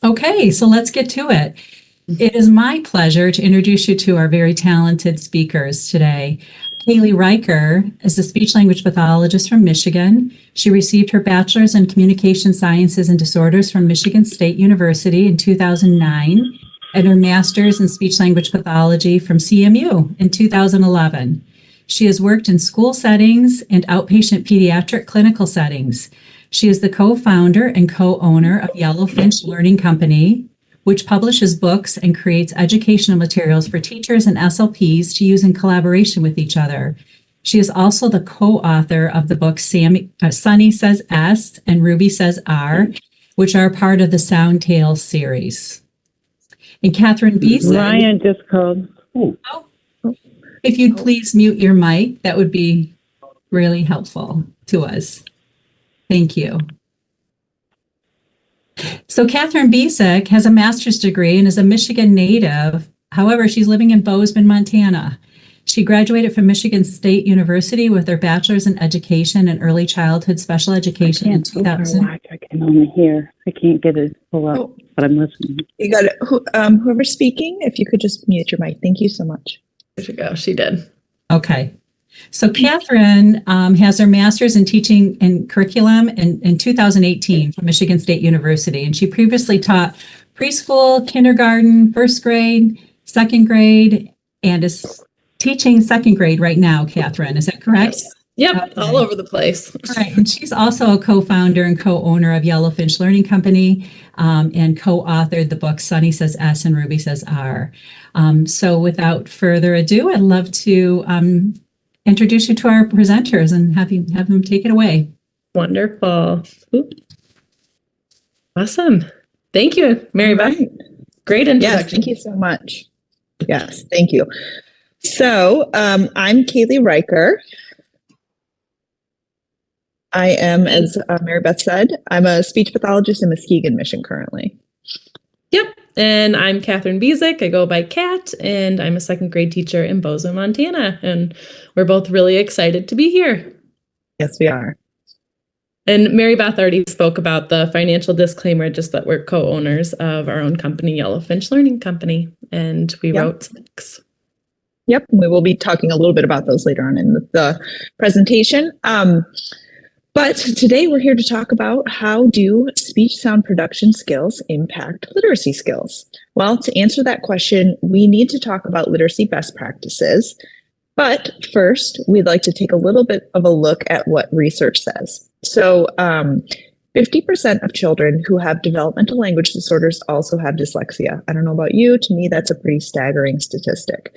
Okay, so let's get to it. It is my pleasure to introduce you to our very talented speakers today. Kailey Riker is a speech language pathologist from Michigan. She received her bachelor's in communication sciences and disorders from Michigan State University in 2009 and her master's in speech language pathology from CMU in 2011. She has worked in school settings and outpatient pediatric clinical settings. She is the co-founder and co-owner of Yellowfinch Learning Company, which publishes books and creates educational materials for teachers and SLPs to use in collaboration with each other. She is also the co-author of the books Sunny Says S and Ruby Says R, which are part of the Sound Tales series. And Catherine Beeson. Ryan just called. Oh, if you'd please mute your mic, that would be really helpful to us. Thank you. So Catherine Beesick has a master's degree and is a Michigan native. However, she's living in Bozeman, Montana. She graduated from Michigan State University with her bachelor's in education and early childhood special education in 2000. I can only hear. I can't get it pull up, but I'm listening. You got it. Whoever's speaking, if you could just mute your mic. Thank you so much. There you go. She did. Okay. So Catherine has her master's in teaching and curriculum in 2018 from Michigan State University. And she previously taught preschool, kindergarten, first grade, second grade, and is teaching second grade right now, Catherine. Is that correct? Yep, Okay. all over the place. All right. And she's also a co-founder and co-owner of Yellowfinch Learning Company and co-authored the book Sunny Says S and Ruby Says R. So without further ado, I'd love to introduce you to our presenters and have them take it away. Wonderful. Oop. Awesome. Thank you, Mary Beth. Great introduction. Yes, thank you so much. Yes, thank you. So I'm Kailey Riker. I am, as Mary Beth said, I'm a speech pathologist in Muskegon, Michigan currently. Yep. And I'm Catherine Beesick. I go by Kat, and I'm a second grade teacher in Bozeman, Montana. And we're both really excited to be here. Yes, we are. And Mary Beth already spoke about the financial disclaimer, just that we're co-owners of our own company, Yellowfinch Learning Company, and we wrote some books. Yep, we will be talking a little bit about those later on in the presentation. But today we're here to talk about how do speech sound production skills impact literacy skills? Well, to answer that question, we need to talk about literacy best practices. But first, we'd like to take a little bit of a look at what research says. So 50% of children who have developmental language disorders also have dyslexia. I don't know about you, to me, that's a pretty staggering statistic.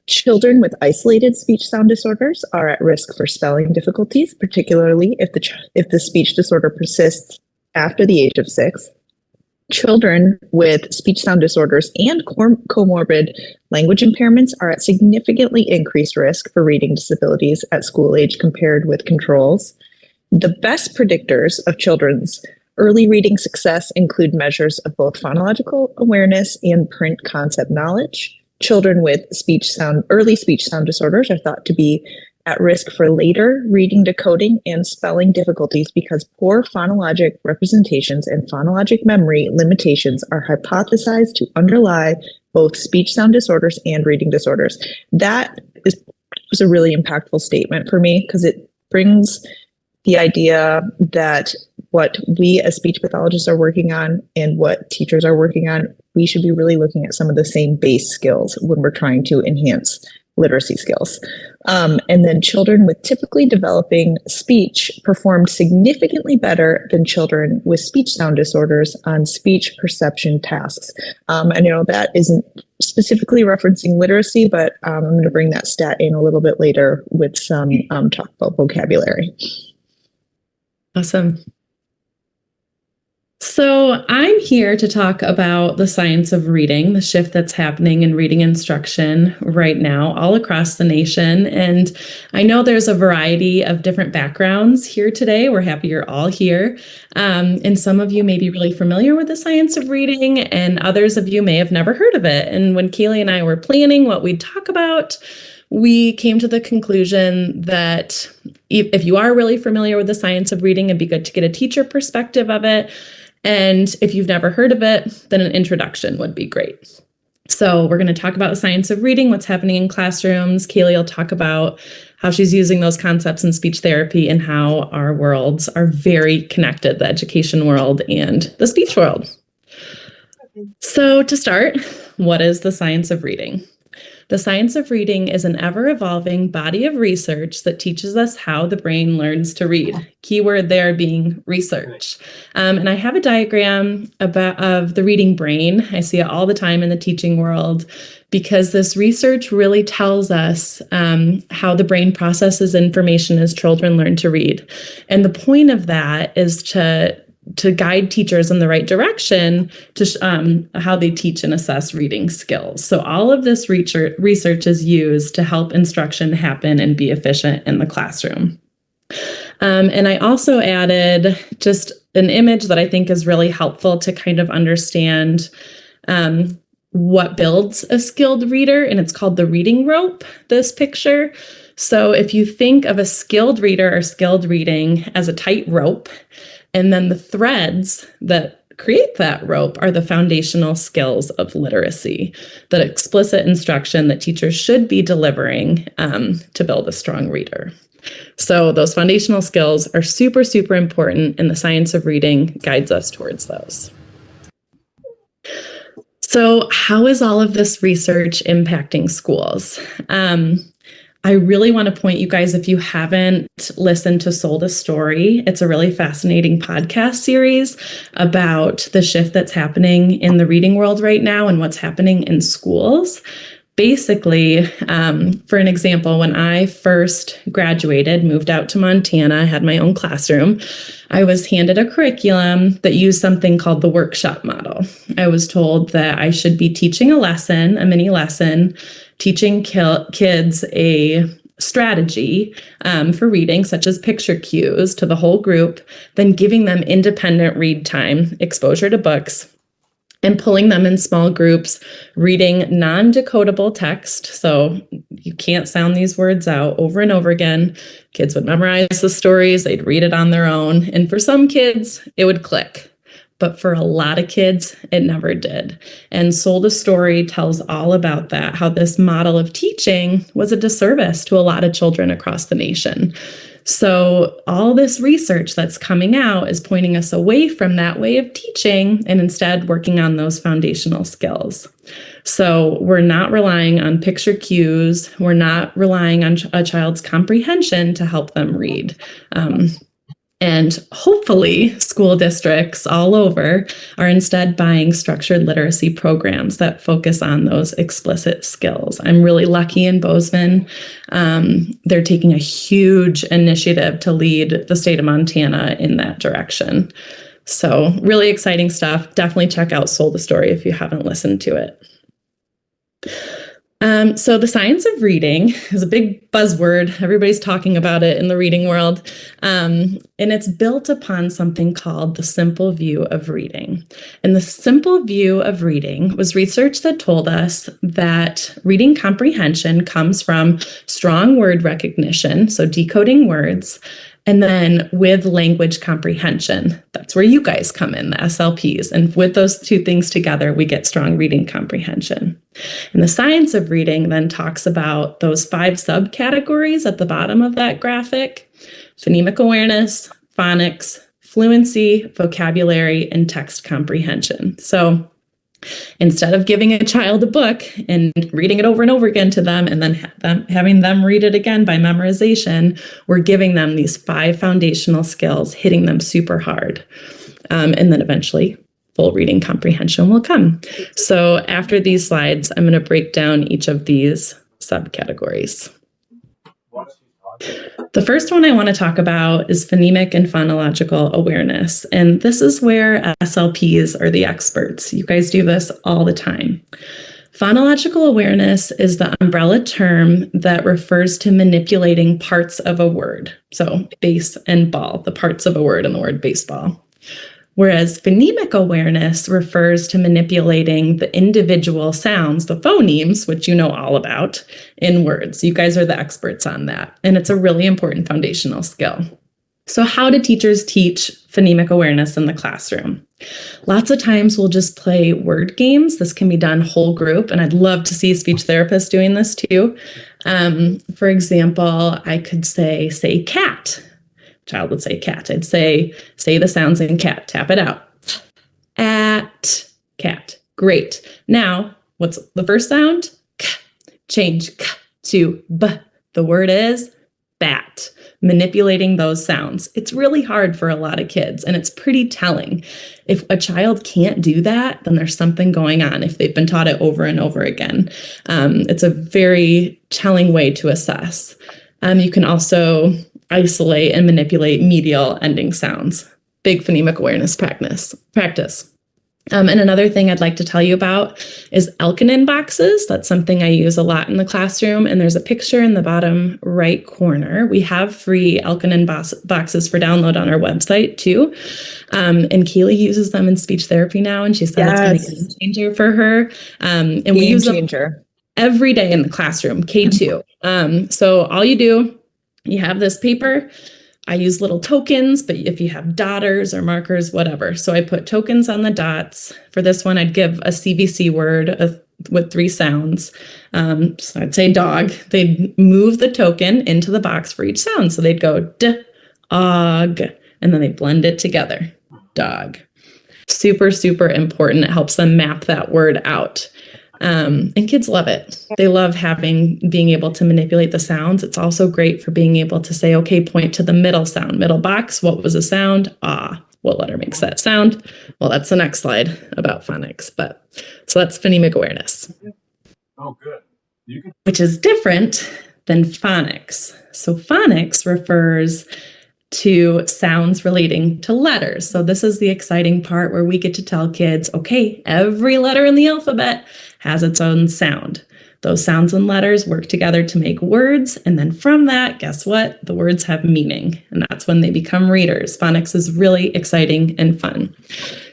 Children with isolated speech sound disorders are at risk for spelling difficulties, particularly if the speech disorder persists after the age of 6. Children with speech sound disorders and comorbid language impairments are at significantly increased risk for reading disabilities at school age compared with controls. The best predictors of children's early reading success include measures of both phonological awareness and print concept knowledge. Children with early speech sound disorders are thought to be at risk for later reading, decoding, and spelling difficulties because poor phonologic representations and phonologic memory limitations are hypothesized to underlie both speech sound disorders and reading disorders. That was a really impactful statement for me because it brings the idea that what we as speech pathologists are working on and what teachers are working on, we should be really looking at some of the same base skills when we're trying to enhance literacy skills. And then children with typically developing speech performed significantly better than children with speech sound disorders on speech perception tasks. And that isn't specifically referencing literacy, but I'm going to bring that stat in a little bit later with some talk about vocabulary. Awesome. So I'm here to talk about the science of reading, the shift that's happening in reading instruction right now all across the nation. And I know there's a variety of different backgrounds here today. We're happy you're all here. And some of you may be really familiar with the science of reading, and others of you may have never heard of it. And when Kailey and I were planning what we'd talk about, we came to the conclusion that if you are really familiar with the science of reading, it'd be good to get a teacher perspective of it. And if you've never heard of it, then an introduction would be great. So we're going to talk about the science of reading, what's happening in classrooms. Kailey will talk about how she's using those concepts in speech therapy and how our worlds are very connected, the education world and the speech world. So to start, what is the science of reading? The science of reading is an ever-evolving body of research that teaches us how the brain learns to read. Keyword there being research. And I have a diagram of the reading brain. I see it all the time in the teaching world because this research really tells us how the brain processes information as children learn to read. And the point of that is to guide teachers in the right direction to how they teach and assess reading skills. So all of this research is used to help instruction happen and be efficient in the classroom. And I also added just an image that I think is really helpful to kind of understand what builds a skilled reader, and it's called the reading rope, this picture. So if you think of a skilled reader or skilled reading as a tight rope, and then the threads that create that rope are the foundational skills of literacy, the explicit instruction that teachers should be delivering to build a strong reader. So those foundational skills are super, super important, and the science of reading guides us towards those. So how is all of this research impacting schools? I really want to point you guys, if you haven't listened to Sold a Story, it's a really fascinating podcast series about the shift that's happening in the reading world right now and what's happening in schools. Basically, for an example, when I first graduated, moved out to Montana, had my own classroom, I was handed a curriculum that used something called the workshop model. I was told that I should be teaching a lesson, a mini lesson, teaching kids a strategy for reading, such as picture cues, to the whole group, then giving them independent read time, exposure to books, and pulling them in small groups, reading non-decodable text. So you can't sound these words out over and over again. Kids would memorize the stories, they'd read it on their own. And for some kids, it would click. But for a lot of kids, it never did. And Sold a Story tells all about that, how this model of teaching was a disservice to a lot of children across the nation. So all this research that's coming out is pointing us away from that way of teaching and instead working on those foundational skills. So we're not relying on picture cues. We're not relying on a child's comprehension to help them read. And hopefully school districts all over are instead buying structured literacy programs that focus on those explicit skills. I'm really lucky in Bozeman. They're taking a huge initiative to lead the state of Montana in that direction. So really exciting stuff. Definitely check out Sold a Story if you haven't listened to it. So the science of reading is a big buzzword. Everybody's talking about it in the reading world. And it's built upon something called the simple view of reading. And the simple view of reading was research that told us that reading comprehension comes from strong word recognition, so decoding words, and then with language comprehension. That's where you guys come in, the SLPs. And with those two things together, we get strong reading comprehension. And the science of reading then talks about those 5 subcategories at the bottom of that graphic: phonemic awareness, phonics, fluency, vocabulary, and text comprehension. So instead of giving a child a book and reading it over and over again to them and then having them read it again by memorization, we're giving them these 5 foundational skills, hitting them super hard. And then eventually full reading comprehension will come. So after these slides, I'm going to break down each of these subcategories. The first one I want to talk about is phonemic and phonological awareness. And this is where SLPs are the experts. You guys do this all the time. Phonological awareness is the umbrella term that refers to manipulating parts of a word. So base and ball, the parts of a word in the word baseball. Whereas phonemic awareness refers to manipulating the individual sounds, the phonemes, which you know all about, in words. You guys are the experts on that. And it's a really important foundational skill. So how do teachers teach phonemic awareness in the classroom? Lots of times we'll just play word games. This can be done whole group, and I'd love to see speech therapists doing this too. For example, I could say cat. Child would say cat. I'd say the sounds in cat. Tap it out. At cat. Great. Now, what's the first sound? K. Change k to b. The word is bat. Manipulating those sounds. It's really hard for a lot of kids, and it's pretty telling. If a child can't do that, then there's something going on if they've been taught it over and over again. It's a very telling way to assess. You can also isolate and manipulate medial ending sounds. Big phonemic awareness practice. And another thing I'd like to tell you about is Elkanin boxes. That's something I use a lot in the classroom. And there's a picture in the bottom right corner. We have free Elkanin boxes for download on our website too. And Kailey uses them in speech therapy now. And she said it's been a game changer for her. And we use them every day in the classroom, K2. So all you do, you have this paper. I use little tokens, but if you have dotters or markers, whatever. So I put tokens on the dots. For this one, I'd give a CVC word with 3 sounds. So I'd say dog. They'd move the token into the box for each sound. So they'd go d, og, and then they blend it together. Dog. Super, super important. It helps them map that word out. And kids love it. They love being able to manipulate the sounds. It's also great for being able to say, okay, point to the middle sound, middle box. What was the sound? Ah. What letter makes that sound? Well, that's the next slide about phonics. So that's phonemic awareness. Oh, good. Which is different than phonics. So phonics refers to sounds relating to letters. So this is the exciting part where we get to tell kids, okay, every letter in the alphabet has its own sound. Those sounds and letters work together to make words. And then from that, guess what? The words have meaning. And that's when they become readers. Phonics is really exciting and fun.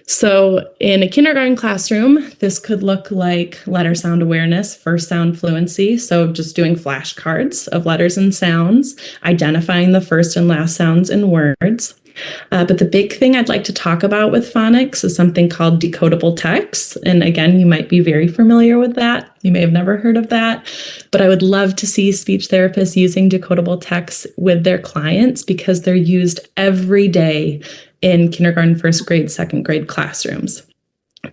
So in a kindergarten classroom, this could look like letter sound awareness, first sound fluency. So just doing flashcards of letters and sounds, identifying the first and last sounds in words. But the big thing I'd like to talk about with phonics is something called decodable text. And again, you might be very familiar with that. You may have never heard of that, but I would love to see speech therapists using decodable text with their clients because they're used every day in kindergarten, first grade, second grade classrooms.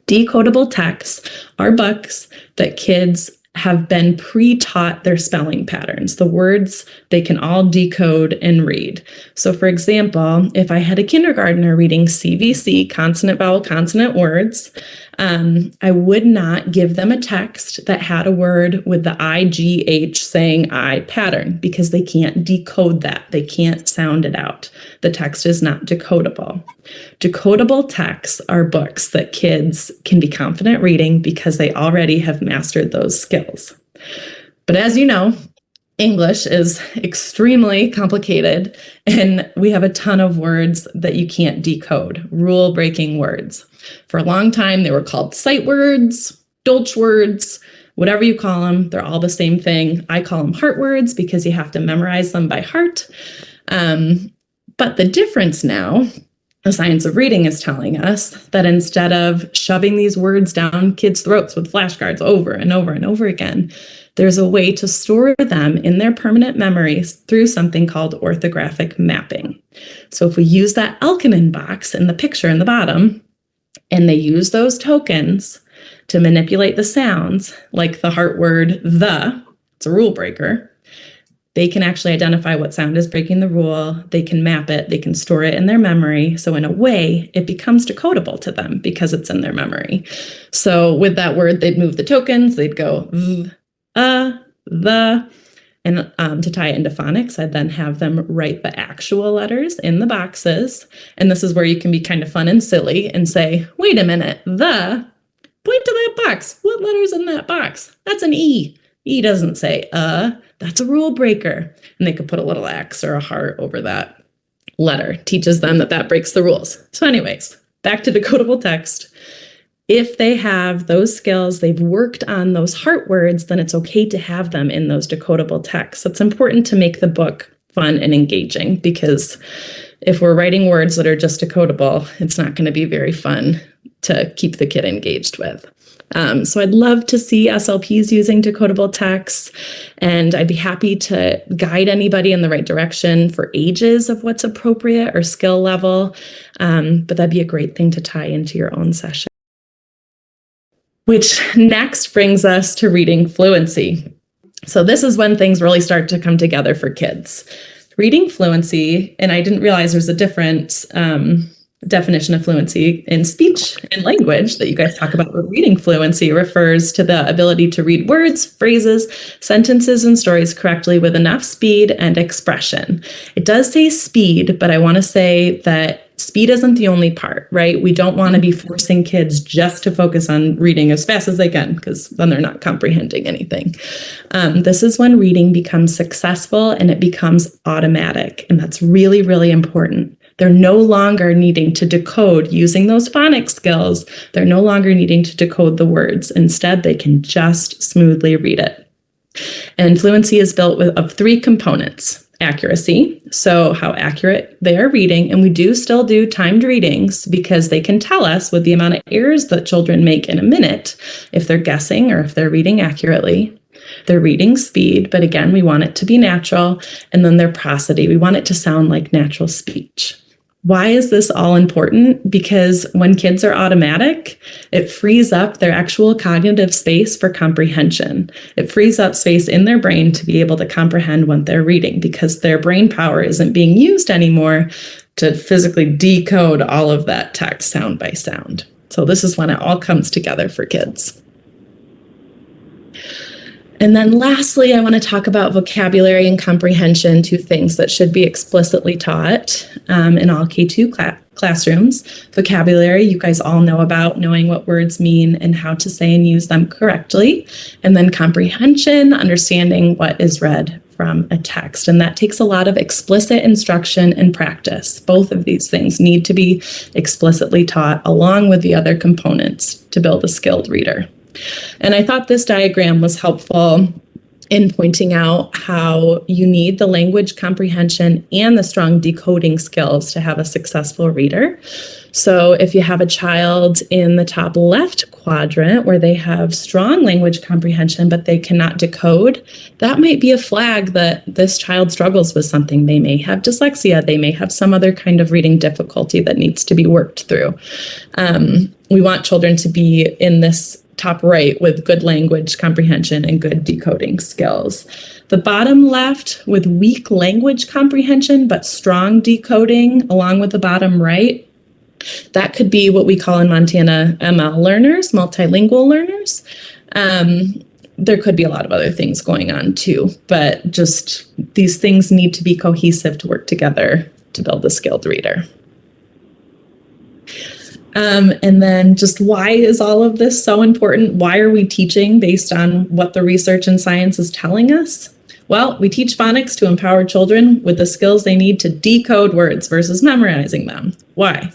Decodable texts are books that kids have been pre-taught their spelling patterns. The words they can all decode and read. So for example, if I had a kindergartner reading CVC, consonant, vowel, consonant words, I would not give them a text that had a word with the IGH saying I pattern because they can't decode that. They can't sound it out. The text is not decodable. Decodable texts are books that kids can be confident reading because they already have mastered those skills. But as you know, English is extremely complicated, and we have a ton of words that you can't decode, rule-breaking words. For a long time, they were called sight words, dolch words, whatever you call them. They're all the same thing. I call them heart words because you have to memorize them by heart. But the difference now, the science of reading is telling us that instead of shoving these words down kids' throats with flashcards over and over and over again, there's a way to store them in their permanent memories through something called orthographic mapping. So if we use that Elkanin box in the picture in the bottom, and they use those tokens to manipulate the sounds, like the heart word it's a rule breaker, they can actually identify what sound is breaking the rule. They can map it. They can store it in their memory. So in a way, it becomes decodable to them because it's in their memory. So with that word, they'd move the tokens. They'd go the. And to tie it into phonics, I'd then have them write the actual letters in the boxes. And this is where you can be kind of fun and silly and say, wait a minute, point to that box. What letter's in that box? That's an E. E doesn't say that's a rule breaker. And they could put a little X or a heart over that letter. Teaches them that breaks the rules. So anyways, back to decodable text. If they have those skills, they've worked on those heart words, then it's okay to have them in those decodable texts. So it's important to make the book fun and engaging because if we're writing words that are just decodable, it's not going to be very fun to keep the kid engaged with. So I'd love to see SLPs using decodable texts, and I'd be happy to guide anybody in the right direction for ages of what's appropriate or skill level. But that'd be a great thing to tie into your own session. Which next brings us to reading fluency. So this is when things really start to come together for kids. Reading fluency, and I didn't realize there's a different definition of fluency in speech and language that you guys talk about. But reading fluency refers to the ability to read words, phrases, sentences, and stories correctly with enough speed and expression. It does say speed, but I want to say that speed isn't the only part, right? We don't want to be forcing kids just to focus on reading as fast as they can, because then they're not comprehending anything. This is when reading becomes successful and it becomes automatic. And that's really, really important. They're no longer needing to decode using those phonics skills. They're no longer needing to decode the words. Instead, they can just smoothly read it. And fluency is built of 3 components. Accuracy, so how accurate they are reading. And we do still do timed readings because they can tell us with the amount of errors that children make in a minute if they're guessing or if they're reading accurately. Their reading speed, but again, we want it to be natural. And then their prosody, we want it to sound like natural speech. Why is this all important? Because when kids are automatic, it frees up their actual cognitive space for comprehension. It frees up space in their brain to be able to comprehend what they're reading because their brain power isn't being used anymore to physically decode all of that text sound by sound. So this is when it all comes together for kids. And then lastly, I want to talk about vocabulary and comprehension, 2 things that should be explicitly taught in all K2 classrooms. Vocabulary, you guys all know about knowing what words mean and how to say and use them correctly. And then comprehension, understanding what is read from a text. And that takes a lot of explicit instruction and practice. Both of these things need to be explicitly taught along with the other components to build a skilled reader. And I thought this diagram was helpful in pointing out how you need the language comprehension and the strong decoding skills to have a successful reader. So if you have a child in the top left quadrant where they have strong language comprehension, but they cannot decode, that might be a flag that this child struggles with something. They may have dyslexia. They may have some other kind of reading difficulty that needs to be worked through. We want children to be in this top right with good language comprehension and good decoding skills. The bottom left with weak language comprehension but strong decoding, along with the bottom right, that could be what we call in Montana ML learners, multilingual learners. There could be a lot of other things going on too, but just these things need to be cohesive to work together to build a skilled reader. And then just why is all of this so important? Why are we teaching based on what the research and science is telling us? Well, we teach phonics to empower children with the skills they need to decode words versus memorizing them. Why?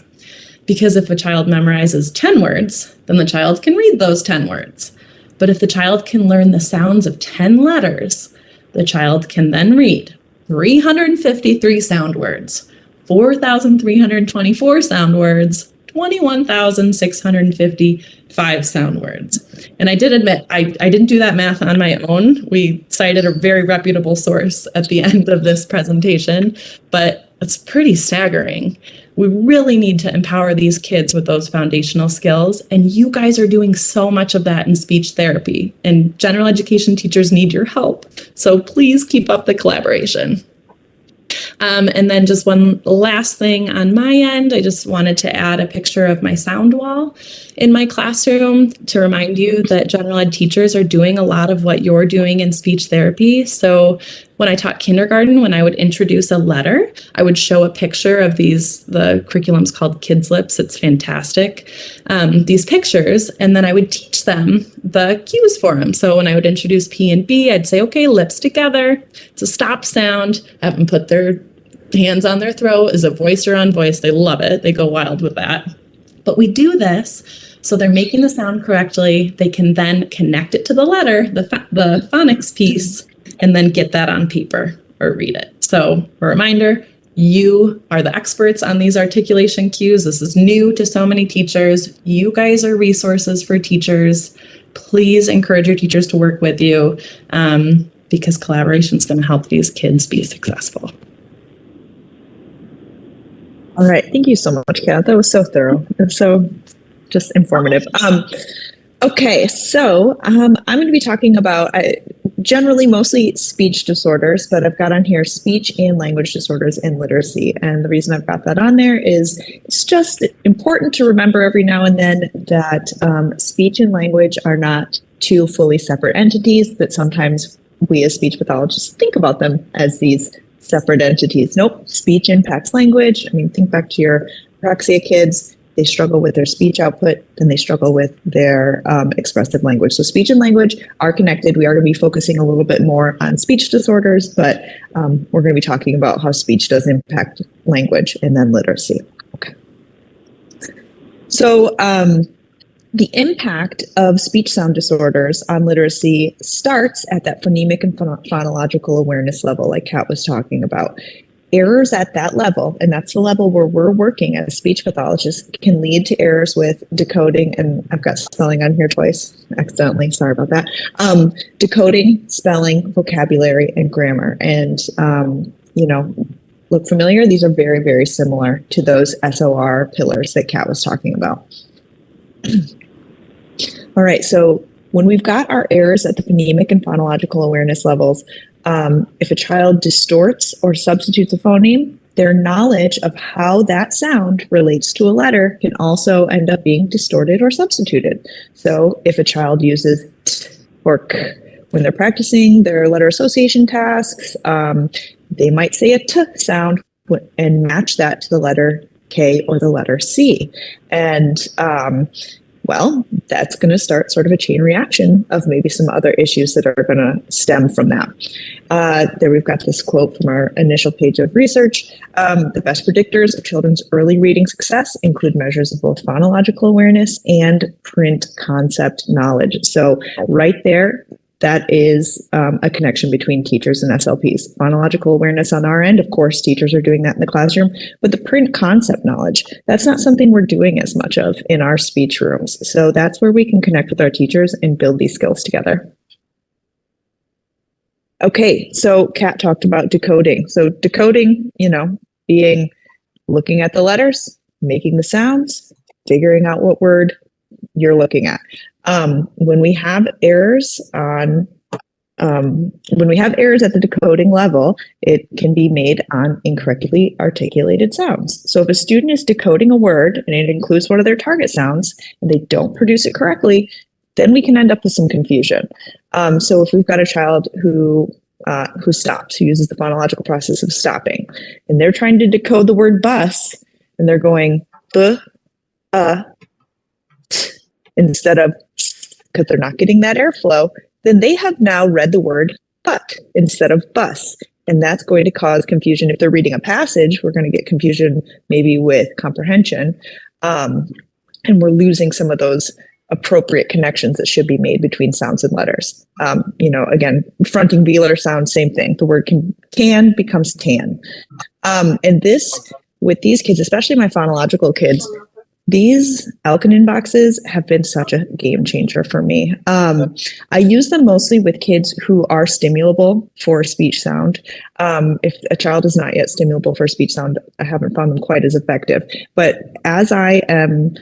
Because if a child memorizes 10 words, then the child can read those 10 words. But if the child can learn the sounds of 10 letters, the child can then read 353 sound words, 4,324 sound words, 21,655 sound words. And I did admit, I didn't do that math on my own. We cited a very reputable source at the end of this presentation, but it's pretty staggering. We really need to empower these kids with those foundational skills. And you guys are doing so much of that in speech therapy. And general education teachers need your help. So please keep up the collaboration. And then just one last thing on my end, I just wanted to add a picture of my sound wall in my classroom to remind you that general ed teachers are doing a lot of what you're doing in speech therapy. So when I taught kindergarten, when I would introduce a letter, I would show a picture of the curriculum's called Kids Lips. It's fantastic. These pictures, and then I would teach them the cues for them. So when I would introduce P and B, I'd say, okay, lips together. It's a stop sound. Have them put their hands on their throat. Is it voice or unvoiced? They love it. They go wild with that. But we do this so they're making the sound correctly. They can then connect it to the letter, the phonics piece, and then get that on paper or read it. So a reminder, You are the experts on these articulation cues. This is new to so many teachers. You guys are resources for teachers. Please encourage your teachers to work with you because collaboration is going to help these kids be successful. All right. Thank you so much, Kat. That was so thorough and so just informative. Okay, so I'm going to be talking about generally mostly speech disorders, but I've got on here speech and language disorders and literacy. And the reason I've got that on there is it's just important to remember every now and then that speech and language are not two fully separate entities, that sometimes we as speech pathologists think about them as these separate entities. Nope, speech impacts language. I mean, think back to your apraxia kids. They struggle with their speech output, then they struggle with their expressive language. So speech and language are connected. We are going to be focusing a little bit more on speech disorders, but we're going to be talking about how speech does impact language and then literacy. Okay. So the impact of speech sound disorders on literacy starts at that phonemic and phonological awareness level, like Kat was talking about. Errors at that level, and that's the level where we're working as speech pathologists, can lead to errors with decoding, and I've got spelling on here twice, accidentally, sorry about that. Decoding, spelling, vocabulary, and grammar. And, look familiar? These are very, very similar to those SOR pillars that Kat was talking about. All right, so when we've got our errors at the phonemic and phonological awareness levels, if a child distorts or substitutes a phoneme, their knowledge of how that sound relates to a letter can also end up being distorted or substituted. So if a child uses t or k when they're practicing their letter association tasks, they might say a t sound and match that to the letter K or the letter C. And well, that's going to start sort of a chain reaction of maybe some other issues that are going to stem from that. There we've got this quote from our initial page of research. The best predictors of children's early reading success include measures of both phonological awareness and print concept knowledge. So right there, that is a connection between teachers and SLPs. Phonological awareness on our end, of course, teachers are doing that in the classroom, but the print concept knowledge, that's not something we're doing as much of in our speech rooms. So that's where we can connect with our teachers and build these skills together. Okay, so Kat talked about decoding. So decoding, being looking at the letters, making the sounds, figuring out what word you're looking at. When we have errors at the decoding level, it can be made on incorrectly articulated sounds. So if a student is decoding a word and it includes one of their target sounds and they don't produce it correctly, then we can end up with some confusion. So if we've got a child who stops, who uses the phonological process of stopping, and they're trying to decode the word bus, and they're going t, instead of, because they're not getting that airflow, then they have now read the word but instead of bus. And that's going to cause confusion. If they're reading a passage, we're going to get confusion maybe with comprehension. And we're losing some of those appropriate connections that should be made between sounds and letters. Again, fronting velar sound, same thing. The word can becomes tan. And this, with these kids, especially my phonological kids, these Alkanin boxes have been such a game changer for me. I use them mostly with kids who are stimulable for speech sound. If a child is not yet stimulable for speech sound, I haven't found them quite as effective. But as I am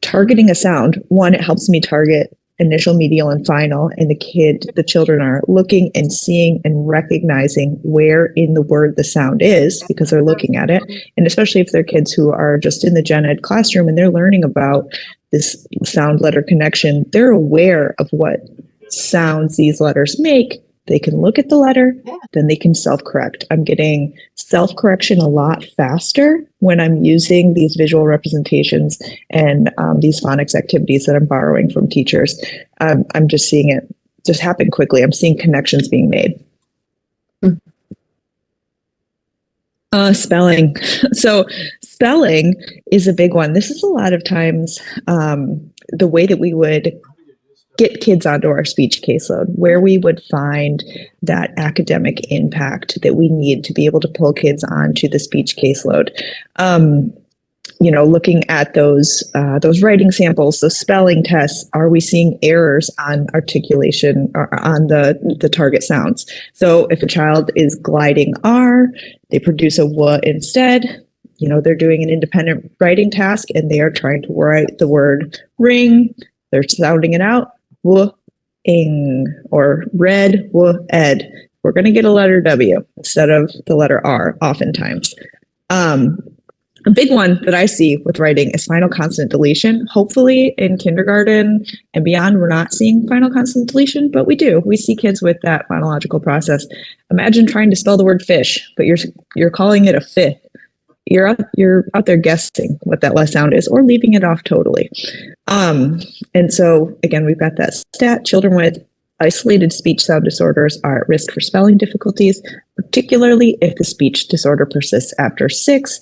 targeting a sound, one, it helps me target initial, medial, and final, and the children are looking and seeing and recognizing where in the word the sound is because they're looking at it. And especially if they're kids who are just in the gen ed classroom and they're learning about this sound letter connection, they're aware of what sounds these letters make. They can look at the letter, then they can self-correct. I'm getting self-correction a lot faster when I'm using these visual representations and these phonics activities that I'm borrowing from teachers. I'm just seeing it just happen quickly. I'm seeing connections being made. Spelling. So spelling is a big one. This is a lot of times the way that we would get kids onto our speech caseload, where we would find that academic impact that we need to be able to pull kids onto the speech caseload. Looking at those writing samples, those spelling tests, are we seeing errors on articulation or on the target sounds? So if a child is gliding R, they produce a W instead. They're doing an independent writing task and they are trying to write the word ring. They're sounding it out, W-ing, or red, W-ed. We're going to get a letter W instead of the letter R oftentimes. A big one that I see with writing is final consonant deletion. Hopefully in kindergarten and beyond, we're not seeing final consonant deletion, but we do. We see kids with that phonological process. Imagine trying to spell the word fish, but you're calling it a fifth. You're out there guessing what that last sound is or leaving it off totally. And so again, we've got that stat. Children with isolated speech sound disorders are at risk for spelling difficulties, particularly if the speech disorder persists after six,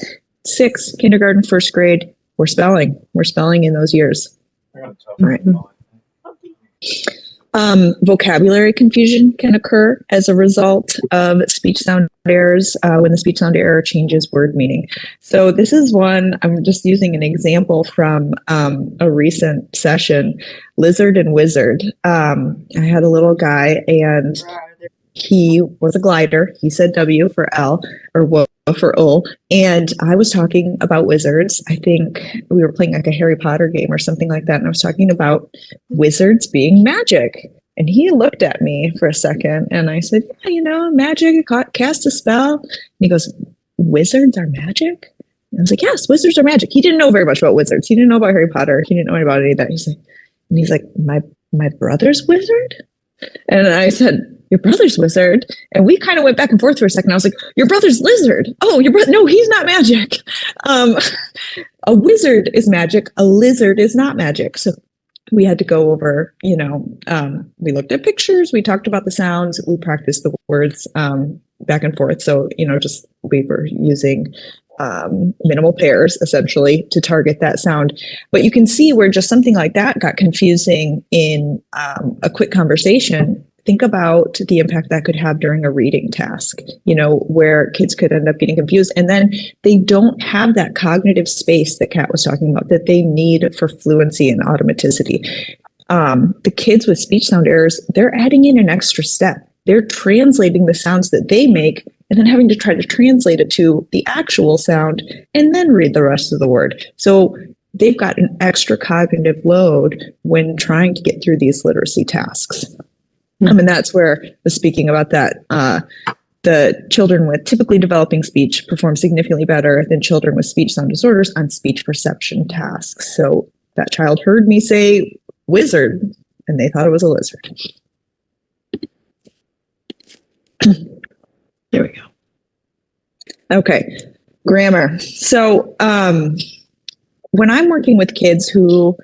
kindergarten, first grade. We're spelling in those years. Right. Vocabulary confusion can occur as a result of speech sound errors when the speech sound error changes word meaning. So this is one, I'm just using an example from a recent session, lizard and wizard. I had a little guy and he was a glider. He said W for L or W for O. And I was talking about wizards. I think we were playing like a Harry Potter game or something like that. And I was talking about wizards being magic. And he looked at me for a second and I said, yeah, magic, cast a spell. And he goes, wizards are magic? And I was like, yes, wizards are magic. He didn't know very much about wizards. He didn't know about Harry Potter. He didn't know about any of that. He's like, my brother's wizard? And I said, your brother's wizard? And we kind of went back and forth for a second. I was like, your brother's lizard. Oh, your brother? No, he's not magic. A wizard is magic. A lizard is not magic. So we had to go over, we looked at pictures. We talked about the sounds. We practiced the words back and forth. So, just we were using minimal pairs essentially to target that sound. But you can see where just something like that got confusing in a quick conversation. Think about the impact that could have during a reading task, where kids could end up getting confused. And then they don't have that cognitive space that Kat was talking about that they need for fluency and automaticity. The kids with speech sound errors, they're adding in an extra step. They're translating the sounds that they make and then having to try to translate it to the actual sound and then read the rest of the word. So they've got an extra cognitive load when trying to get through these literacy tasks. And that's where speaking about that, the children with typically developing speech perform significantly better than children with speech sound disorders on speech perception tasks. So that child heard me say wizard and they thought it was a lizard. There we go. Okay, grammar. So when I'm working with kids who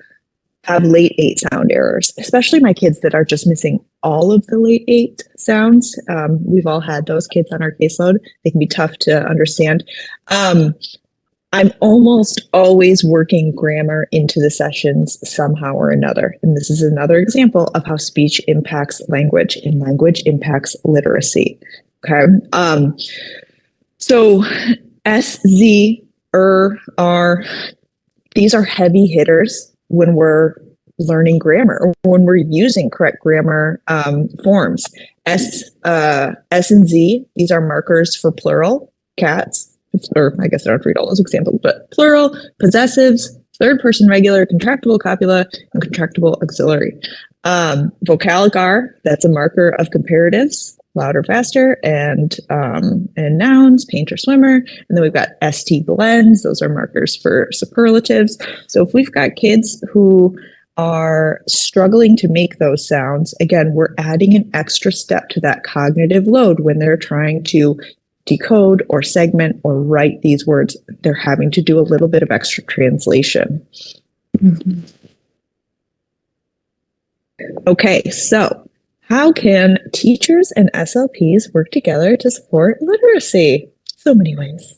have late 8 sound errors, especially my kids that are just missing all of the late 8 sounds. We've all had those kids on our caseload. They can be tough to understand. I'm almost always working grammar into the sessions somehow or another. And this is another example of how speech impacts language and language impacts literacy. Okay. So S, Z, R, these are heavy hitters when we're learning grammar or when we're using correct grammar forms. S and Z, these are markers for plural, cats, or I guess I don't read all those examples, but plural, possessives, third person regular, contractible copula, and contractible auxiliary. Vocalic R, that's a marker of comparatives, louder, faster, and nouns, painter, swimmer. And then we've got ST blends. Those are markers for superlatives. So if we've got kids who are struggling to make those sounds, again, we're adding an extra step to that cognitive load when they're trying to decode or segment or write these words. They're having to do a little bit of extra translation. Mm-hmm. Okay, so how can teachers and SLPs work together to support literacy? So many ways.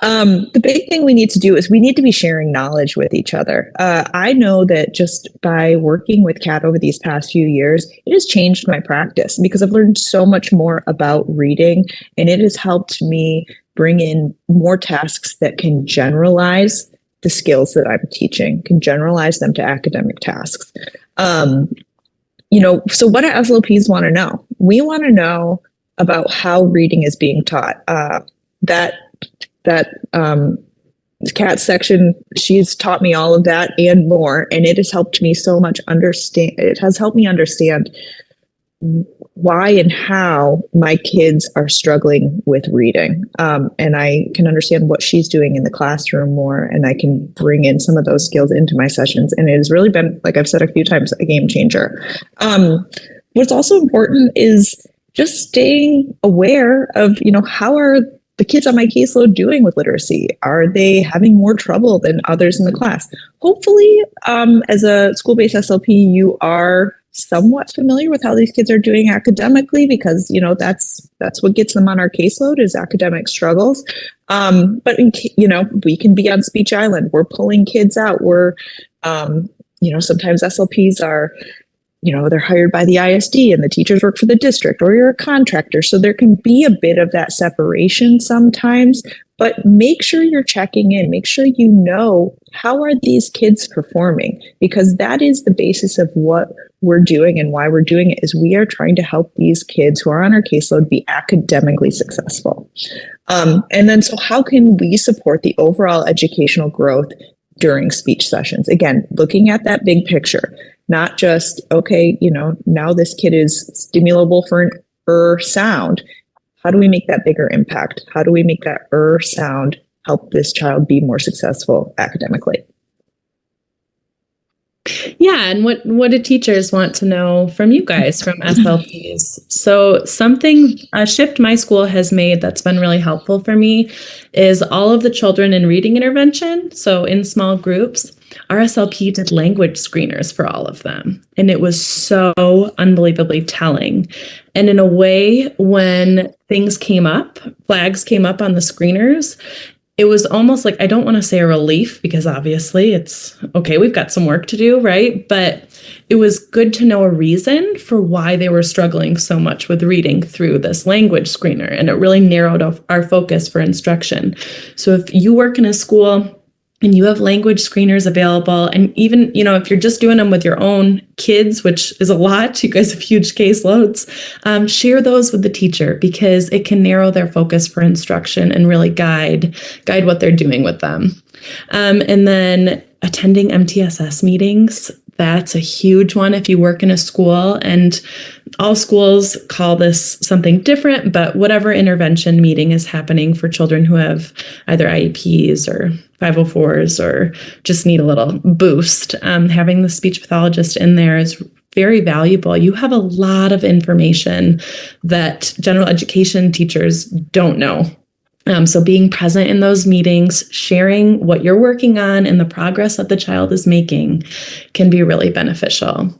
The big thing we need to do is we need to be sharing knowledge with each other. I know that just by working with Kat over these past few years, it has changed my practice because I've learned so much more about reading, and it has helped me bring in more tasks that can generalize the skills that I'm teaching, can generalize them to academic tasks. So what do SLPs want to know? We want to know about how reading is being taught. That Kat section, she's taught me all of that and more, and it has helped me so much understand. It has helped me understand why and how my kids are struggling with reading. And I can understand what she's doing in the classroom more, and I can bring in some of those skills into my sessions. And it has really been, like I've said a few times, a game changer. What's also important is just staying aware of, how are the kids on my caseload doing with literacy? Are they having more trouble than others in the class? Hopefully, as a school-based SLP, you are somewhat familiar with how these kids are doing academically, because that's what gets them on our caseload is academic struggles. But we can be on Speech Island. We're pulling kids out. We're sometimes SLPs are, they're hired by the ISD and the teachers work for the district, or you're a contractor. So there can be a bit of that separation sometimes, but make sure you're checking in. Make sure you know, how are these kids performing? Because that is the basis of what we're doing, and why we're doing it is we are trying to help these kids who are on our caseload be academically successful. So how can we support the overall educational growth during speech sessions? Again, looking at that big picture. Not just, okay, now this kid is stimulable for an sound. How do we make that bigger impact? How do we make that sound help this child be more successful academically? Yeah, and what do teachers want to know from you guys, from SLPs? So a shift my school has made that's been really helpful for me is all of the children in reading intervention, so in small groups, our SLP did language screeners for all of them. And it was so unbelievably telling. And in a way, when things came up, flags came up on the screeners, it was almost like, I don't want to say a relief, because obviously it's okay, we've got some work to do, right? But it was good to know a reason for why they were struggling so much with reading through this language screener. And it really narrowed our focus for instruction. So if you work in a school and you have language screeners available, and even, if you're just doing them with your own kids, which is a lot, you guys have huge caseloads, share those with the teacher, because it can narrow their focus for instruction and really guide what they're doing with them. And then attending MTSS meetings, that's a huge one if you work in a school, and all schools call this something different, but whatever intervention meeting is happening for children who have either IEPs or 504s or just need a little boost, having the speech pathologist in there is very valuable. You have a lot of information that general education teachers don't know. So being present in those meetings, sharing what you're working on and the progress that the child is making can be really beneficial.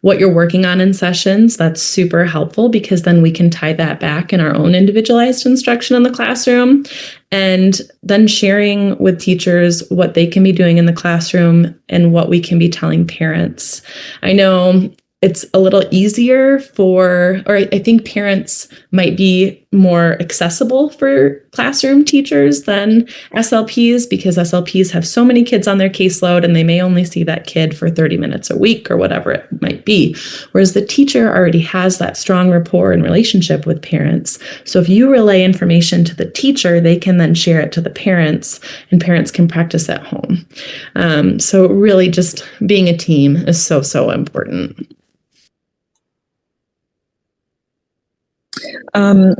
What you're working on in sessions, that's super helpful, because then we can tie that back in our own individualized instruction in the classroom, and then sharing with teachers what they can be doing in the classroom and what we can be telling parents. I know it's a little easier I think parents might be more accessible for classroom teachers than SLPs, because SLPs have so many kids on their caseload and they may only see that kid for 30 minutes a week or whatever it might be. Whereas the teacher already has that strong rapport and relationship with parents. So if you relay information to the teacher, they can then share it to the parents, and parents can practice at home. So really just being a team is so, so important.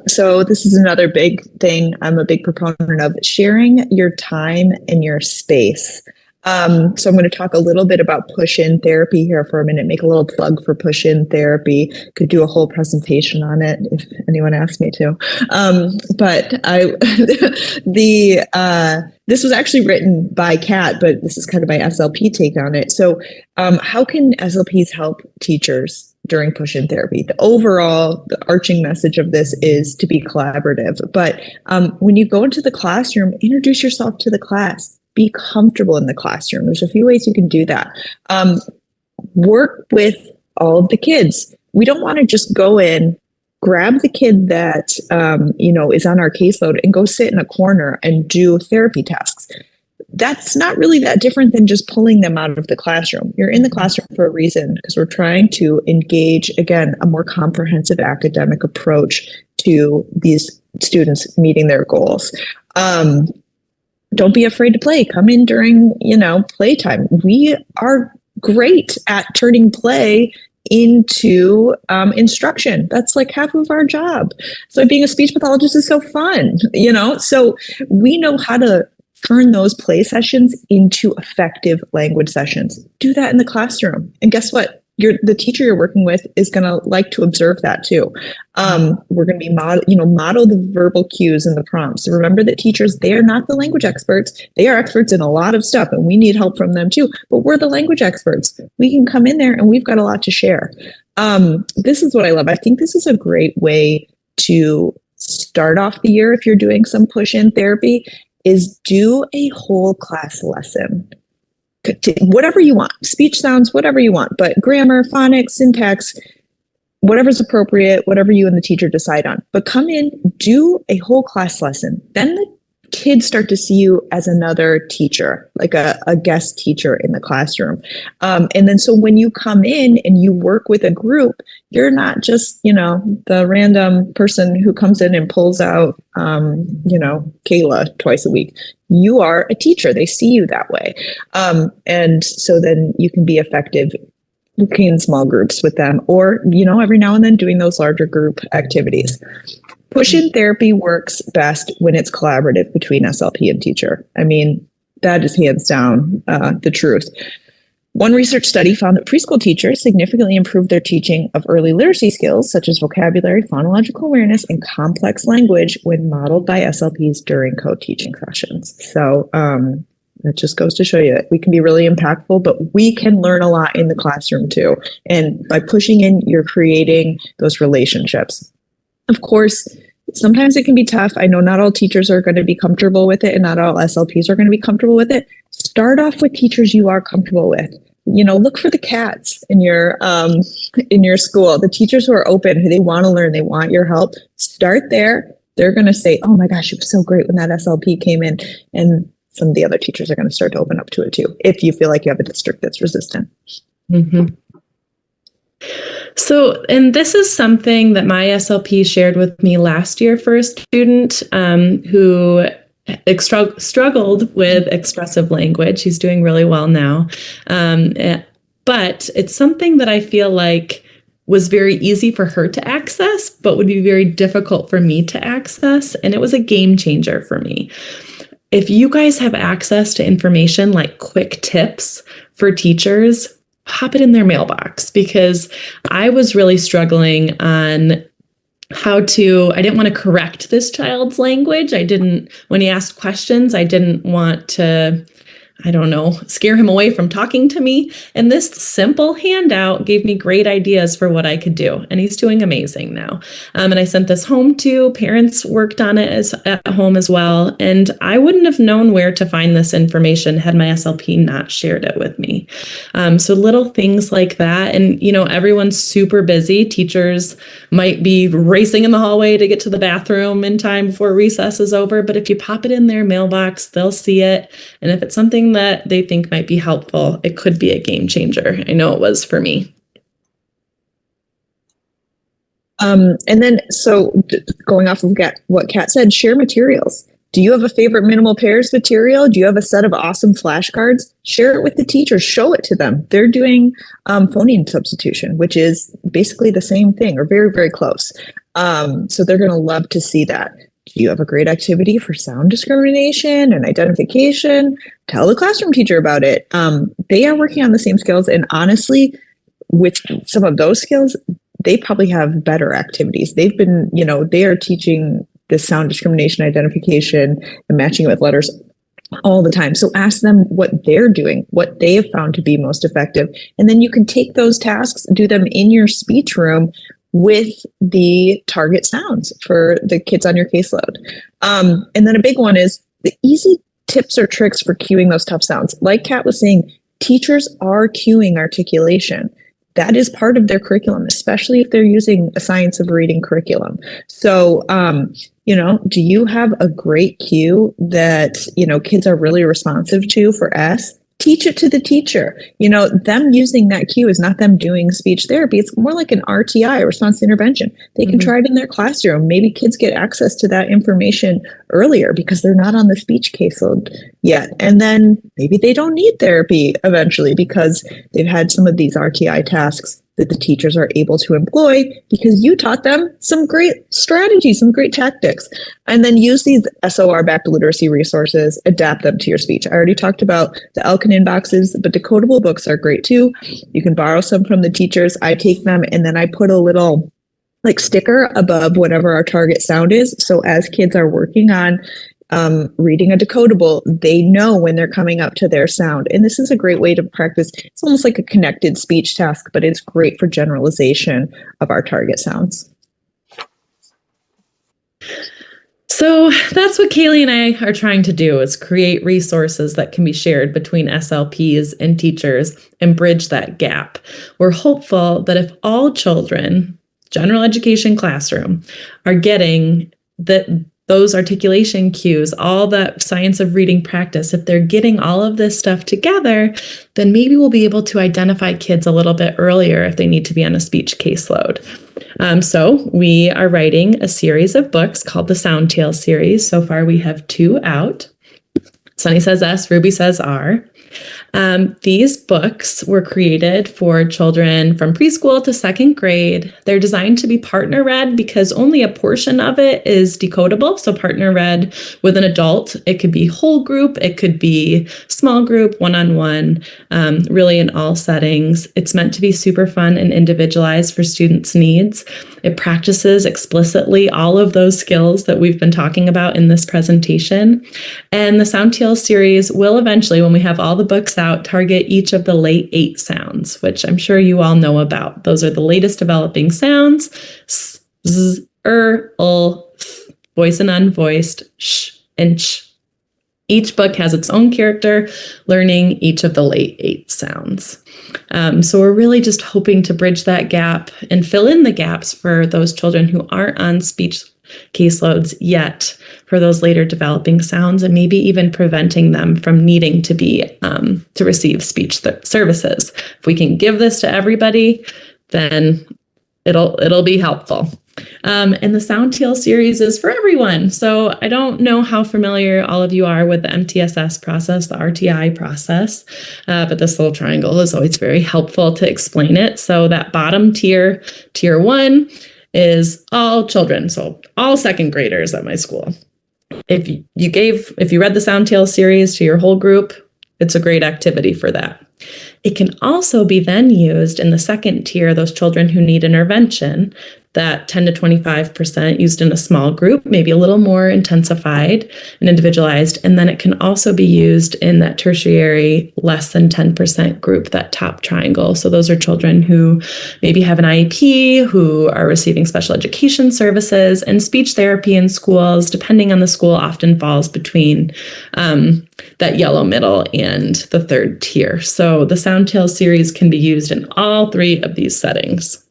So this is another big thing I'm a big proponent of, sharing your time and your space. So I'm going to talk a little bit about push-in therapy here for a minute, make a little plug for push-in therapy. Could do a whole presentation on it if anyone asked me to. This was actually written by Kat, but this is kind of my SLP take on it. So how can SLPs help teachers during push-in therapy. The arching message of this is to be collaborative. But when you go into the classroom, introduce yourself to the class. Be comfortable in the classroom. There's a few ways you can do that. Work with all of the kids. We don't want to just go in, grab the kid that is on our caseload and go sit in a corner and do therapy tasks. That's not really that different than just pulling them out of the classroom. You're in the classroom for a reason, because we're trying to engage, again, a more comprehensive academic approach to these students meeting their goals. Don't be afraid to play. Come in during, playtime. We are great at turning play into instruction. That's like half of our job. So being a speech pathologist is so fun, so we know how to turn those play sessions into effective language sessions. Do that in the classroom. And guess what? The teacher you're working with is going to like to observe that too. We're going to be model the verbal cues and the prompts. Remember that teachers, they are not the language experts. They are experts in a lot of stuff, and we need help from them too. But we're the language experts. We can come in there and we've got a lot to share. This is what I love. I think this is a great way to start off the year if you're doing some push-in therapy, is do a whole class lesson. Whatever you want, speech sounds, whatever you want, but grammar, phonics, syntax, whatever's appropriate, whatever you and the teacher decide on. But come in, do a whole class lesson. Then the kids start to see you as another teacher, like a guest teacher in the classroom. And then so when you come in and you work with a group, you're not just, the random person who comes in and pulls out, Kayla twice a week. You are a teacher. They see you that way. And so then you can be effective working in small groups with them, or, every now and then doing those larger group activities. Push-in therapy works best when it's collaborative between SLP and teacher. I mean, that is hands down the truth. One research study found that preschool teachers significantly improved their teaching of early literacy skills, such as vocabulary, phonological awareness, and complex language when modeled by SLPs during co-teaching sessions. So that just goes to show you that we can be really impactful, but we can learn a lot in the classroom too. And by pushing in, you're creating those relationships. Of course, sometimes it can be tough. I know not all teachers are going to be comfortable with it, and not all SLPs are going to be comfortable with it. Start off with teachers you are comfortable with. Look for the cats in your school, the teachers who are open, who they want to learn, they want your help. Start there. They're going to say, "Oh my gosh, it was so great when that SLP came in," and some of the other teachers are going to start to open up to it too, if you feel like you have a district that's resistant. Mm-hmm. So, and this is something that my SLP shared with me last year for a student who struggled with expressive language. He's doing really well now. But it's something that I feel like was very easy for her to access, but would be very difficult for me to access. And it was a game changer for me. If you guys have access to information like quick tips for teachers, pop it in their mailbox, because I was really struggling on I didn't want to correct this child's language. When he asked questions, I didn't want to, scare him away from talking to me. And this simple handout gave me great ideas for what I could do. And he's doing amazing now. And I sent this home too. Parents worked on it at home as well. And I wouldn't have known where to find this information had my SLP not shared it with me. So little things like that. And, everyone's super busy. Teachers might be racing in the hallway to get to the bathroom in time before recess is over. But if you pop it in their mailbox, they'll see it. And if it's something that they think might be helpful, it could be a game changer. I know it was for me. And then, so going off of what Kat said, share materials. Do you have a favorite minimal pairs material? Do you have a set of awesome flashcards? Share it with the teachers. Show it to them. They're doing phoneme substitution, which is basically the same thing, or very, very close. So they're going to love to see that. Do you have a great activity for sound discrimination and identification? Tell the classroom teacher about it. They are working on the same skills. And honestly, with some of those skills, they probably have better activities. They've been, they are teaching this sound discrimination, identification, and matching it with letters all the time. So ask them what they're doing, what they have found to be most effective. And then you can take those tasks, do them in your speech room with the target sounds for the kids on your caseload. And then a big one is the easy tips or tricks for cueing those tough sounds. Like Kat was saying, teachers are cueing articulation. That is part of their curriculum, especially if they're using a science of reading curriculum. So, do you have a great cue that, kids are really responsive to for S? Teach it to the teacher. Them using that cue is not them doing speech therapy. It's more like an RTI, response to intervention. They can try it in their classroom. Maybe kids get access to that information earlier because they're not on the speech caseload yet. And then maybe they don't need therapy eventually because they've had some of these RTI tasks that the teachers are able to employ because you taught them some great strategies, some great tactics, and then use these SOR-backed literacy resources, adapt them to your speech. I already talked about the Elkin inboxes, but decodable books are great too. You can borrow some from the teachers. I take them and then I put a little sticker above whatever our target sound is. So as kids are working on reading a decodable, they know when they're coming up to their sound. And this is a great way to practice. It's almost like a connected speech task, but it's great for generalization of our target sounds. So that's what Kailey and I are trying to do, is create resources that can be shared between SLPs and teachers and bridge that gap. We're hopeful that if all children, general education classroom, are getting those articulation cues, all that science of reading practice, if they're getting all of this stuff together, then maybe we'll be able to identify kids a little bit earlier if they need to be on a speech caseload. So we are writing a series of books called the Sound Tale series. So far we have 2 out. Sunny Says S, Ruby Says R. These books were created for children from preschool to 2nd grade. They're designed to be partner read because only a portion of it is decodable. So partner read with an adult. It could be whole group. It could be small group, one-on-one, really in all settings. It's meant to be super fun and individualized for students' needs. It practices explicitly all of those skills that we've been talking about in this presentation. And the Sound Tale series will eventually, when we have all the books out, target each of the late 8 sounds, which I'm sure you all know about. Those are the latest developing sounds: s, z, th, voiced and unvoiced, sh, and ch. Each book has its own character, learning each of the late 8 sounds. So we're really just hoping to bridge that gap and fill in the gaps for those children who aren't on speech caseloads yet for those later developing sounds, and maybe even preventing them from needing to be to receive speech services. If we can give this to everybody, then it'll be helpful. And the Sound Tale series is for everyone. So I don't know how familiar all of you are with the MTSS process, the RTI process, but this little triangle is always very helpful to explain it. So that bottom tier, tier 1, is all children, so all 2nd graders at my school. If you read the Sound Tale series to your whole group, it's a great activity for that. It can also be then used in the 2nd tier, those children who need intervention, that 10 to 25% used in a small group, maybe a little more intensified and individualized. And then it can also be used in that tertiary less than 10% group, that top triangle. So those are children who maybe have an IEP, who are receiving special education services, and speech therapy in schools, depending on the school, often falls between that yellow middle and the 3rd tier. So the Sound Tale series can be used in all 3 of these settings.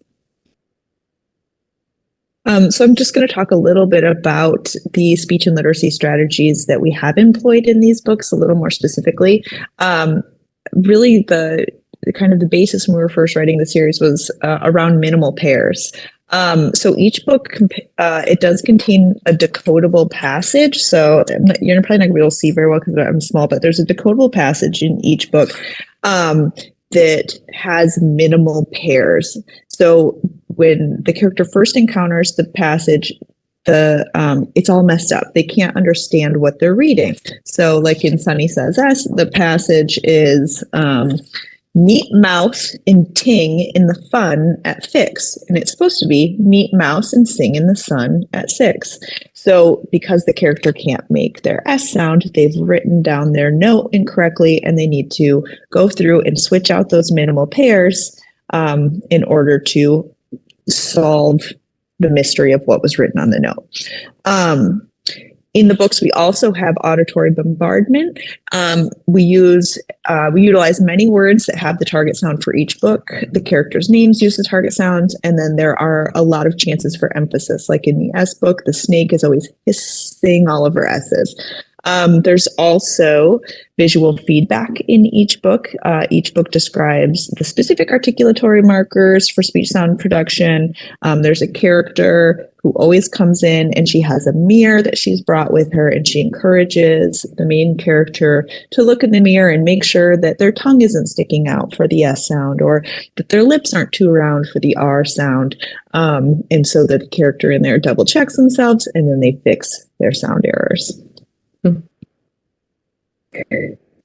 So I'm just going to talk a little bit about the speech and literacy strategies that we have employed in these books a little more specifically. Really, the kind of the basis when we were first writing the series was around minimal pairs. So each book, it does contain a decodable passage. So you're probably not going to be able to see very well because I'm small, but there's a decodable passage in each book that has minimal pairs. So when the character first encounters the passage, it's all messed up. They can't understand what they're reading. So like in Sunny Says S, the passage is, meet mouse and ting in the fun at fix. And it's supposed to be meet mouse and sing in the sun at 6. So because the character can't make their S sound, they've written down their note incorrectly, and they need to go through and switch out those minimal pairs in order to solve the mystery of what was written on the note. In the books, we also have auditory bombardment. We utilize many words that have the target sound for each book. The characters' names use the target sounds, and then there are a lot of chances for emphasis. Like in the S book, the snake is always hissing all of her S's. There's also visual feedback in each book. Each book describes the specific articulatory markers for speech sound production. There's a character who always comes in, and she has a mirror that she's brought with her, and she encourages the main character to look in the mirror and make sure that their tongue isn't sticking out for the S sound, or that their lips aren't too round for the R sound. And so the character in there double checks themselves, and then they fix their sound errors.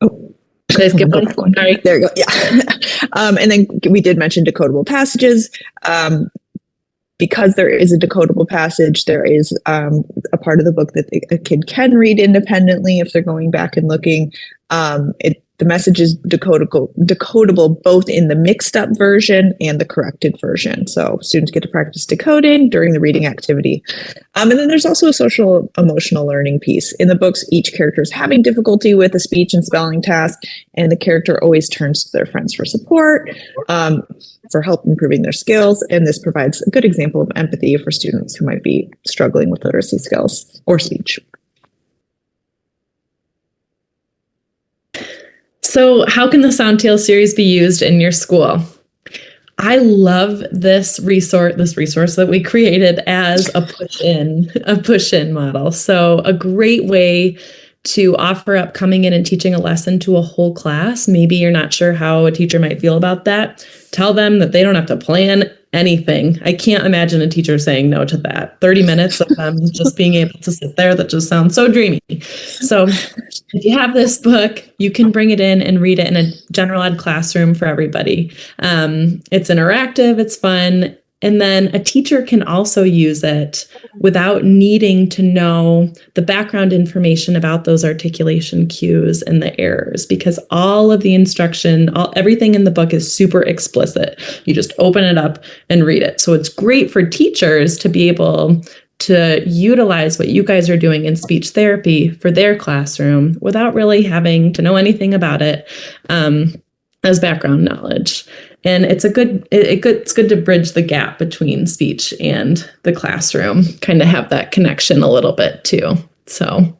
Oh, Please skip one. Sorry. There you go. Yeah. And then we did mention decodable passages. Because there is a decodable passage, there is a part of the book that a kid can read independently if they're going back and looking. The message is decodable both in the mixed up version and the corrected version. So students get to practice decoding during the reading activity. And then there's also a social emotional learning piece. In the books, each character is having difficulty with a speech and spelling task, and the character always turns to their friends for support, for help improving their skills. And this provides a good example of empathy for students who might be struggling with literacy skills or speech. So how can the Soundtail series be used in your school? I love this resource that we created as a push-in model. So a great way to offer up coming in and teaching a lesson to a whole class. Maybe you're not sure how a teacher might feel about that. Tell them that they don't have to plan anything. I can't imagine a teacher saying no to that. 30 minutes of them just being able to sit there, that just sounds so dreamy. So if you have this book, you can bring it in and read it in a general ed classroom for everybody. It's interactive, it's fun. And then a teacher can also use it without needing to know the background information about those articulation cues and the errors, because all of the instruction, everything in the book is super explicit. You just open it up and read it. So it's great for teachers to be able to utilize what you guys are doing in speech therapy for their classroom without really having to know anything about it as background knowledge. And it's good to bridge the gap between speech and the classroom, kind of have that connection a little bit too. So,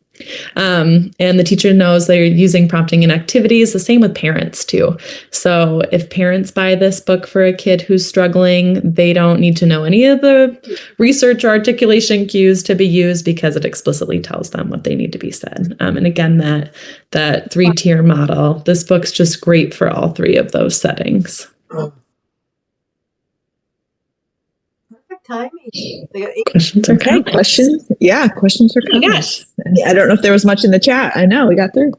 and the teacher knows they're using prompting and activities, the same with parents too. So if parents buy this book for a kid who's struggling, they don't need to know any of the research or articulation cues to be used, because it explicitly tells them what they need to be said. And again, that 3-tier model, this book's just great for all 3 of those settings. Perfect timing. Questions are coming. Questions? Yeah, questions are coming. Yes. I don't know if there was much in the chat. I know we got through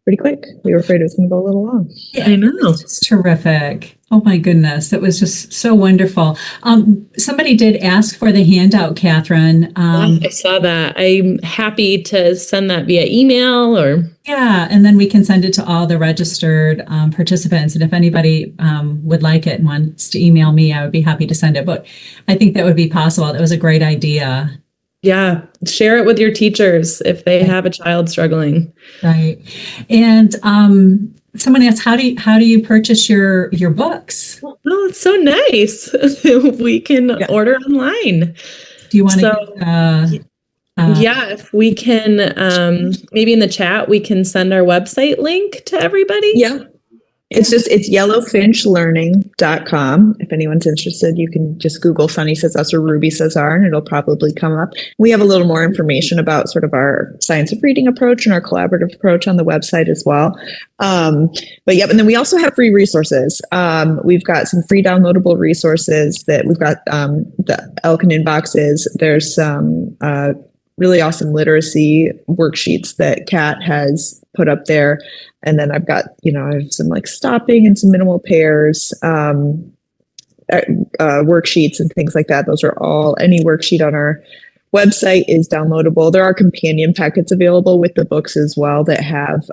pretty quick. We were afraid it was going to go a little long. Yeah, I know. it's terrific. Oh my goodness, that was just so wonderful. Somebody did ask for the handout, Catherine. I saw that. I'm happy to send that via email or. Yeah, and then we can send it to all the registered participants. And if anybody would like it and wants to email me, I would be happy to send it. But I think that would be possible. That was a great idea. Yeah, share it with your teachers if they have a child struggling. Right. And someone asked, how do you purchase your books? Oh, it's so nice. We can order online. Do you want to? Yeah, if we can, maybe in the chat, we can send our website link to everybody. Yeah. It's yellowfinchlearning.com. If anyone's interested, you can just Google Sunny Says Us or Ruby Says R, and it'll probably come up. We have a little more information about sort of our science of reading approach and our collaborative approach on the website as well. But yeah, and then we also have free resources. We've got some free downloadable resources that we've got, the Elkin inboxes. There's some really awesome literacy worksheets that Kat has put up there. And then I've got, I have some like stopping and some minimal pairs, worksheets and things like that. Those are all, any worksheet on our website is downloadable. There are companion packets available with the books as well that have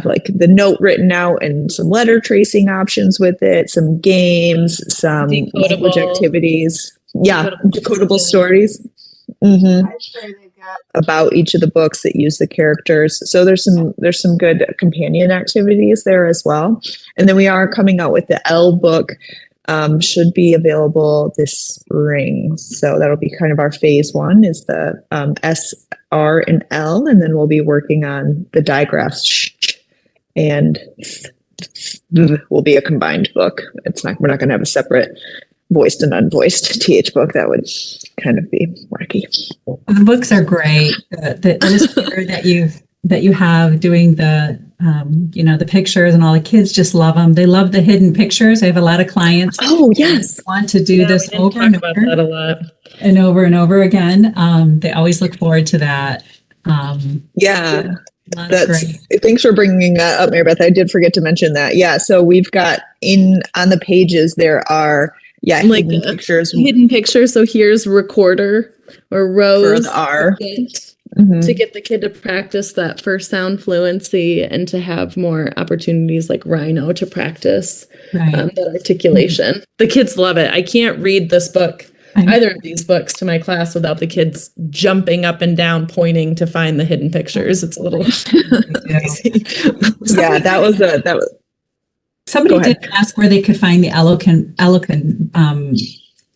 like the note written out and some letter tracing options with it, some games, some language activities. Yeah, decodable stories. Mm-hmm. I'm sure they've got About each of the books that use the characters. So there's some good companion activities there as well. And then we are coming out with the L book, should be available this spring. So that'll be kind of our phase one is the S, R, and L, and then we'll be working on the digraphs and will be a combined book. We're not going to have a separate voiced and unvoiced TH book. That would kind of be wacky. The books are great. The illustrator that you have doing the the pictures and all the kids just love them. They love the hidden pictures. I have a lot of clients. Oh yes, want to do this over and about over that a lot. and over and over again. They always look forward to that. Yeah. That's great. Thanks for bringing that up, Mary Beth. I did forget to mention that. Yeah, so we've got on the pages there are Like hidden pictures Hidden pictures. So here's recorder or rose for the R. to get the kid to practice that first sound fluency and to have more opportunities like rhino to practice that articulation. The kids love it. I can't read this book, either of these books, to my class without the kids jumping up and down, pointing to find the hidden pictures. It's a little crazy. Yeah, that was Somebody did ask where they could find the eloquent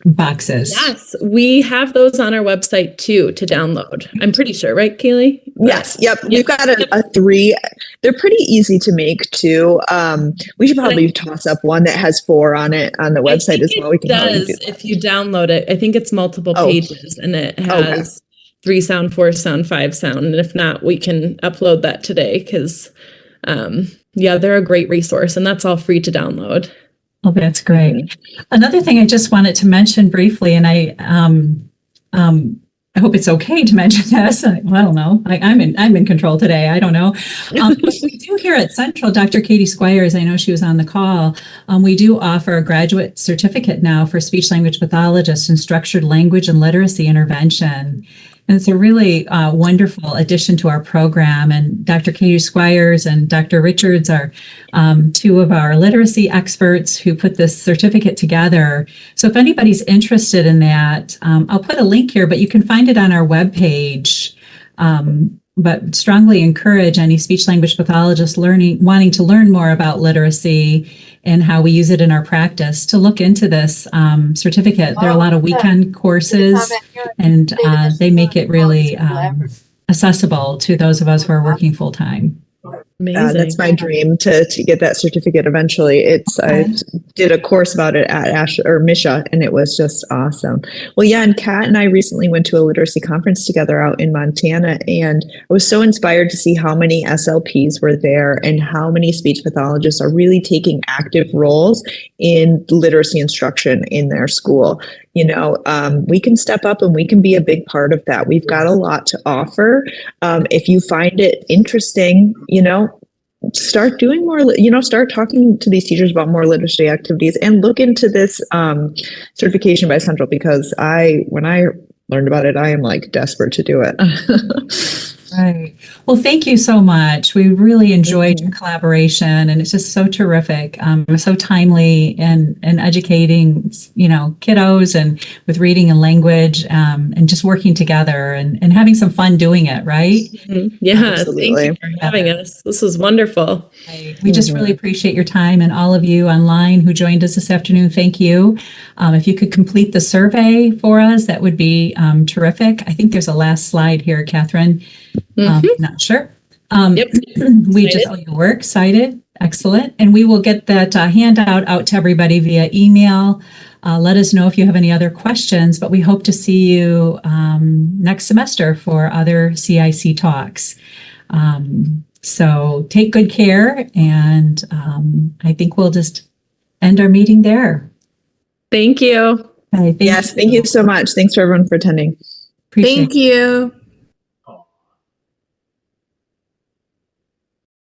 boxes. Yes, we have those on our website too to download. I'm pretty sure, right, Kailey? Yes. Yep. We've got a 3. They're pretty easy to make too. We should probably toss up one that has 4 on it on the website as well. We can does do if you download it. I think it's multiple pages and it has 3 sound, 4 sound, 5 sound. And if not, we can upload that today because they're a great resource and that's all free to download. Oh, that's great. Another thing I just wanted to mention briefly, and I hope it's okay to mention this. I don't know. I'm in control today. I don't know. But we do here at Central, Dr. Katie Squires, I know she was on the call. We do offer a graduate certificate now for speech language pathologists in structured language and literacy intervention. And it's a really wonderful addition to our program. And Dr. Katie Squires and Dr. Richards are 2 of our literacy experts who put this certificate together. So if anybody's interested in that, I'll put a link here, but you can find it on our webpage. But strongly encourage any speech language pathologist wanting to learn more about literacy and how we use it in our practice to look into this certificate. There are a lot of weekend courses and they make it really accessible to those of us who are working full time. Amazing. That's my dream to get that certificate eventually. I did a course about it at Misha, and it was just awesome. Well, yeah, and Kat and I recently went to a literacy conference together out in Montana, and I was so inspired to see how many SLPs were there and how many speech pathologists are really taking active roles in literacy instruction in their school. We can step up and we can be a big part of that. We've got a lot to offer. If you find it interesting, start doing more, start talking to these teachers about more literacy activities and look into this certification by Central, because when I learned about it, I am like desperate to do it. Right. Well, thank you so much. We really enjoyed your collaboration, and it's just so terrific, so timely and educating, kiddos and with reading and language, and just working together and having some fun doing it. Right. Mm-hmm. Yeah. Absolutely. Thank you for having us. This was wonderful. We just really appreciate your time, and all of you online who joined us this afternoon. Thank you. If you could complete the survey for us, that would be terrific. I think there's a last slide here, Catherine. Not sure. Yep. Your work cited. Excellent. And we will get that handout out to everybody via email. Let us know if you have any other questions, but we hope to see you next semester for other CIC talks. So take good care, and I think we'll just end our meeting there. Thank you. Okay, thank you so much. Thanks for everyone for attending. Appreciate Thank you.